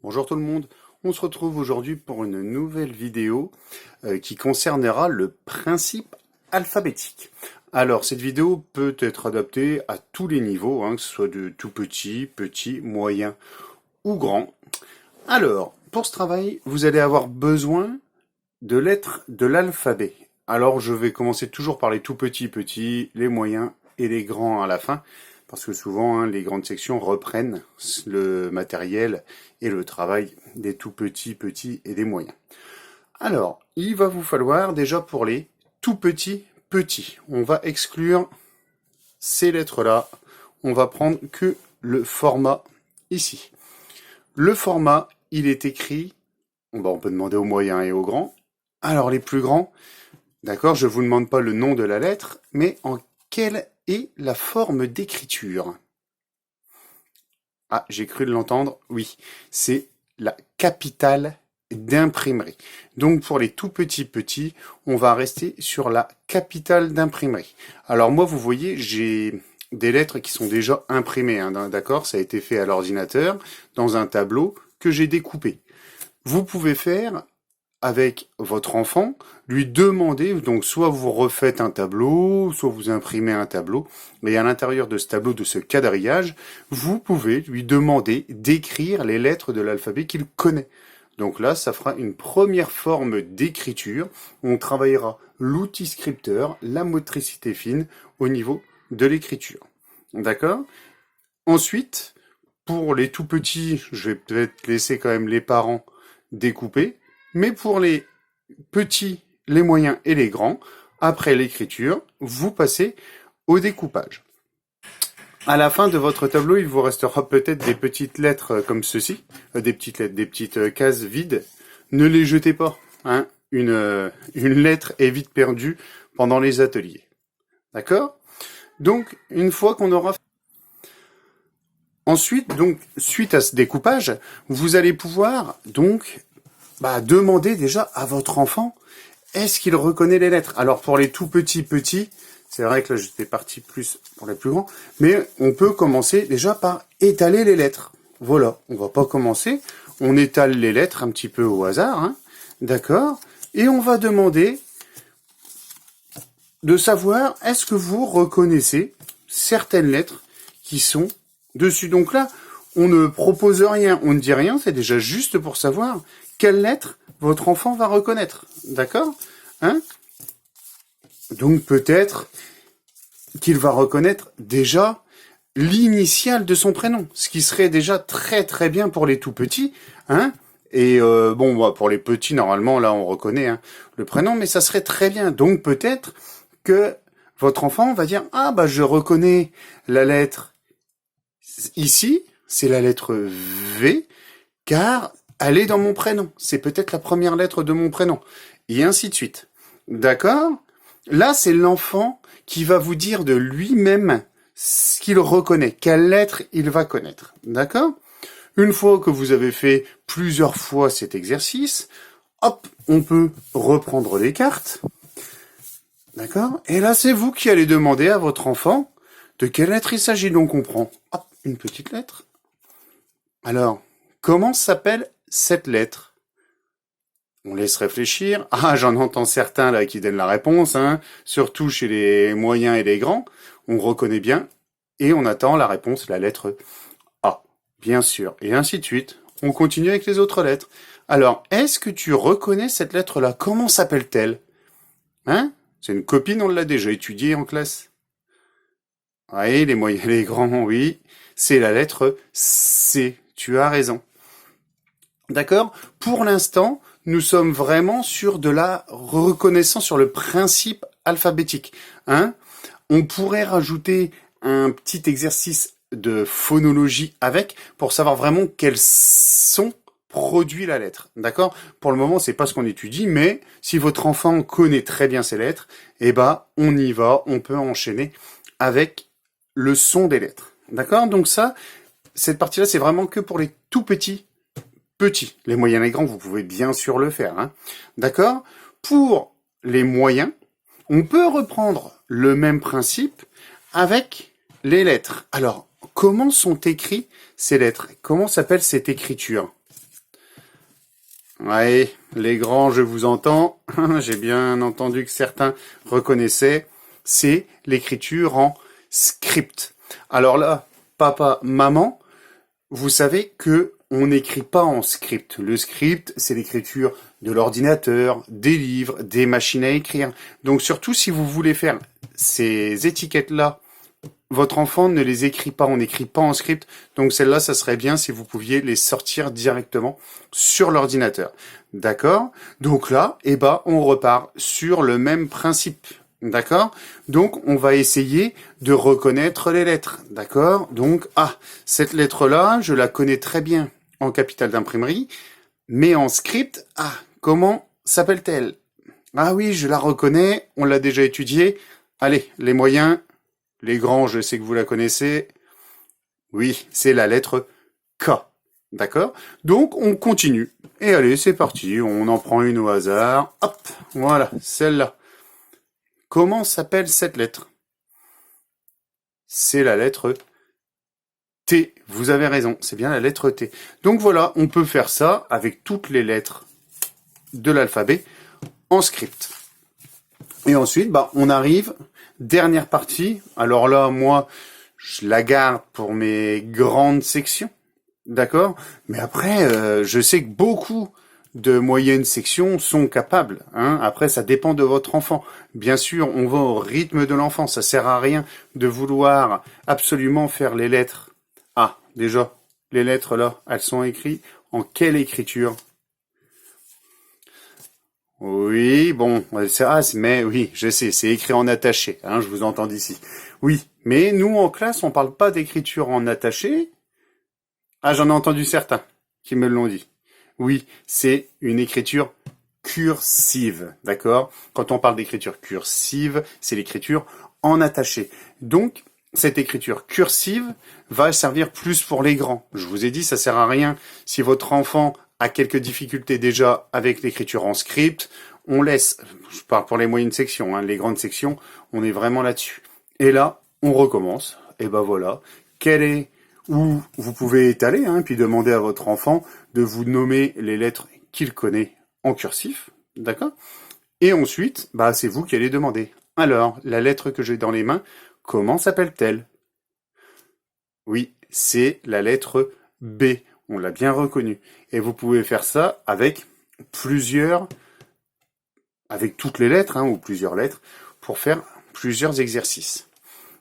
Bonjour tout le monde, on se retrouve aujourd'hui pour une nouvelle vidéo qui concernera le principe alphabétique. Alors cette vidéo peut être adaptée à tous les niveaux, que ce soit de tout petit, petit, moyen ou grand. Alors pour ce travail, vous allez avoir besoin de lettres de l'alphabet. Alors je vais commencer toujours par les tout petits, les moyens et les grands à la fin. Parce que souvent, les grandes sections reprennent le matériel et le travail des tout petits et des moyens. Alors, il va vous falloir déjà pour les tout petits, on va exclure ces lettres-là. On va prendre que le format ici. Le format, il est écrit, on peut demander aux moyens et aux grands. Alors les plus grands, d'accord, je vous demande pas le nom de la lettre, mais en quelle est la forme d'écriture? Ah, j'ai cru l'entendre, oui, c'est la capitale d'imprimerie. Donc pour les tout petits, on va rester sur la capitale d'imprimerie. Alors moi, vous voyez, j'ai des lettres qui sont déjà imprimées, d'accord? Ça a été fait à l'ordinateur, dans un tableau que j'ai découpé. Vous pouvez faire avec votre enfant, lui demander, donc soit vous refaites un tableau, soit vous imprimez un tableau, mais à l'intérieur de ce tableau, de ce quadrillage, vous pouvez lui demander d'écrire les lettres de l'alphabet qu'il connaît. Donc là, ça fera une première forme d'écriture. On travaillera l'outil scripteur, la motricité fine au niveau de l'écriture. D'accord? Ensuite, pour les tout petits, je vais peut-être laisser quand même les parents découper. Mais pour les petits, les moyens et les grands, après l'écriture, vous passez au découpage. À la fin de votre tableau, il vous restera peut-être des petites lettres comme ceci, des petites cases vides. Ne les jetez pas, Une lettre est vite perdue pendant les ateliers. D'accord? Donc, une fois qu'on aura ensuite, donc, suite à ce découpage, vous allez pouvoir, donc, demandez déjà à votre enfant, est-ce qu'il reconnaît les lettres? Alors pour les tout petits, c'est vrai que là j'étais parti plus pour les plus grands, mais on peut commencer déjà par étaler les lettres. Voilà, on va pas commencer, on étale les lettres un petit peu au hasard, d'accord? Et on va demander de savoir, est-ce que vous reconnaissez certaines lettres qui sont dessus? Donc là, on ne propose rien, on ne dit rien, c'est déjà juste pour savoir quelle lettre votre enfant va reconnaître. D'accord? Donc peut-être qu'il va reconnaître déjà l'initiale de son prénom, ce qui serait déjà très bien pour les tout petits. Et pour les petits, normalement, là, on reconnaît le prénom, mais ça serait très bien. Donc peut-être que votre enfant va dire, je reconnais la lettre ici, c'est la lettre V, car elle est dans mon prénom. C'est peut-être la première lettre de mon prénom. Et ainsi de suite. D'accord? Là, c'est l'enfant qui va vous dire de lui-même ce qu'il reconnaît, quelle lettre il va connaître. D'accord? Une fois que vous avez fait plusieurs fois cet exercice, hop, on peut reprendre les cartes. D'accord? Et là, c'est vous qui allez demander à votre enfant de quelle lettre il s'agit. Donc, on prend, hop, une petite lettre. Alors, comment s'appelle cette lettre? On laisse réfléchir. J'en entends certains là qui donnent la réponse, surtout chez les moyens et les grands. On reconnaît bien et on attend la réponse, la lettre A, bien sûr, et ainsi de suite. On continue avec les autres lettres. Alors, est-ce que tu reconnais cette lettre-là? Comment s'appelle-t-elle? C'est une copine, on l'a déjà étudiée en classe. Oui, les moyens et les grands, oui. C'est la lettre C. Tu as raison. D'accord? Pour l'instant, nous sommes vraiment sur de la reconnaissance sur le principe alphabétique. On pourrait rajouter un petit exercice de phonologie avec pour savoir vraiment quels son produit la lettre. D'accord? Pour le moment, c'est pas ce qu'on étudie, mais si votre enfant connaît très bien ces lettres, on y va, on peut enchaîner avec le son des lettres. D'accord? Donc cette partie-là, c'est vraiment que pour les tout petits. Les moyens et les grands, vous pouvez bien sûr le faire. D'accord? Pour les moyens, on peut reprendre le même principe avec les lettres. Alors, comment sont écrites ces lettres? Comment s'appelle cette écriture? Ouais, les grands, je vous entends. J'ai bien entendu que certains reconnaissaient. C'est l'écriture en script. Alors là, papa, maman, vous savez que on n'écrit pas en script. Le script, c'est l'écriture de l'ordinateur, des livres, des machines à écrire. Donc surtout si vous voulez faire ces étiquettes-là, votre enfant ne les écrit pas, on n'écrit pas en script. Donc celles-là, ça serait bien si vous pouviez les sortir directement sur l'ordinateur. D'accord? Donc là, eh ben, on repart sur le même principe. D'accord? Donc, on va essayer de reconnaître les lettres. D'accord? Donc, cette lettre-là, je la connais très bien en capitale d'imprimerie, mais en script, comment s'appelle-t-elle? Ah oui, je la reconnais, on l'a déjà étudiée. Allez, les moyens, les grands, je sais que vous la connaissez. Oui, c'est la lettre K. D'accord? Donc, on continue. Et allez, c'est parti, on en prend une au hasard. Hop, voilà, celle-là. Comment s'appelle cette lettre? C'est la lettre T. Vous avez raison, c'est bien la lettre T. Donc voilà, on peut faire ça avec toutes les lettres de l'alphabet en script. Et ensuite, on arrive, dernière partie. Alors là, moi, je la garde pour mes grandes sections. D'accord? Mais après, je sais que beaucoup de moyennes sections sont capables. Après, ça dépend de votre enfant. Bien sûr, on va au rythme de l'enfant. Ça sert à rien de vouloir absolument faire les lettres. Déjà, les lettres là, elles sont écrites en quelle écriture? Oui, bon, mais oui, je sais, c'est écrit en attaché. Je vous entends d'ici. Oui, mais nous en classe, on parle pas d'écriture en attaché. J'en ai entendu certains qui me l'ont dit. Oui, c'est une écriture cursive, d'accord? Quand on parle d'écriture cursive, c'est l'écriture en attaché. Donc, cette écriture cursive va servir plus pour les grands. Je vous ai dit, ça sert à rien si votre enfant a quelques difficultés déjà avec l'écriture en script. On laisse, je parle pour les moyennes sections, les grandes sections, on est vraiment là-dessus. Et là, on recommence. Et ben voilà, où vous pouvez étaler, puis demander à votre enfant de vous nommer les lettres qu'il connaît en cursif, d'accord? Et ensuite, c'est vous qui allez demander. Alors, la lettre que j'ai dans les mains, comment s'appelle-t-elle? Oui, c'est la lettre B. On l'a bien reconnue. Et vous pouvez faire ça avec toutes les lettres, ou plusieurs lettres, pour faire plusieurs exercices.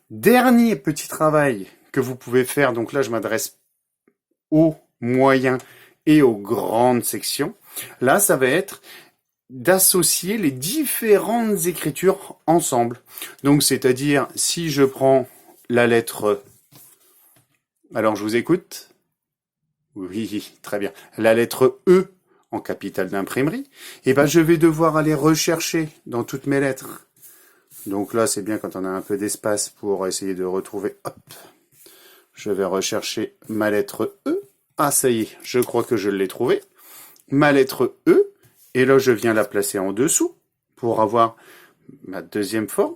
Dernier petit travail que vous pouvez faire, donc là je m'adresse aux moyens et aux grandes sections. Là, ça va être d'associer les différentes écritures ensemble. Donc, c'est-à-dire, si je prends la lettre... Alors, je vous écoute. Oui, très bien. La lettre E en capitale d'imprimerie. Je vais devoir aller rechercher dans toutes mes lettres. Donc là, c'est bien quand on a un peu d'espace pour essayer de retrouver. Hop. Je vais rechercher ma lettre E. Ça y est, je crois que je l'ai trouvée. Ma lettre E. Et là, je viens la placer en dessous pour avoir ma deuxième forme.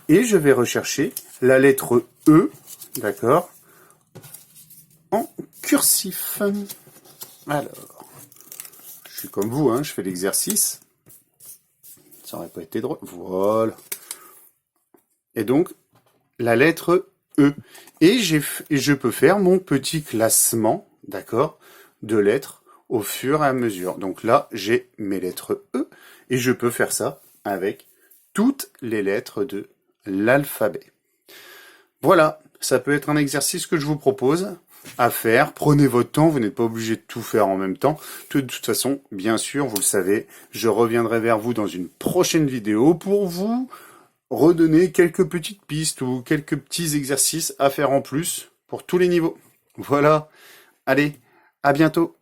Et je vais rechercher la lettre E, d'accord, en cursif. Alors, je suis comme vous, je fais l'exercice. Ça aurait pas été drôle. Voilà. Et donc, la lettre E. Et je peux faire mon petit classement, d'accord, de lettres au fur et à mesure. Donc là, j'ai mes lettres E et je peux faire ça avec toutes les lettres de l'alphabet. Voilà, ça peut être un exercice que je vous propose à faire. Prenez votre temps, vous n'êtes pas obligé de tout faire en même temps. De toute façon, bien sûr, vous le savez, je reviendrai vers vous dans une prochaine vidéo pour vous redonner quelques petites pistes ou quelques petits exercices à faire en plus pour tous les niveaux. Voilà, allez, à bientôt.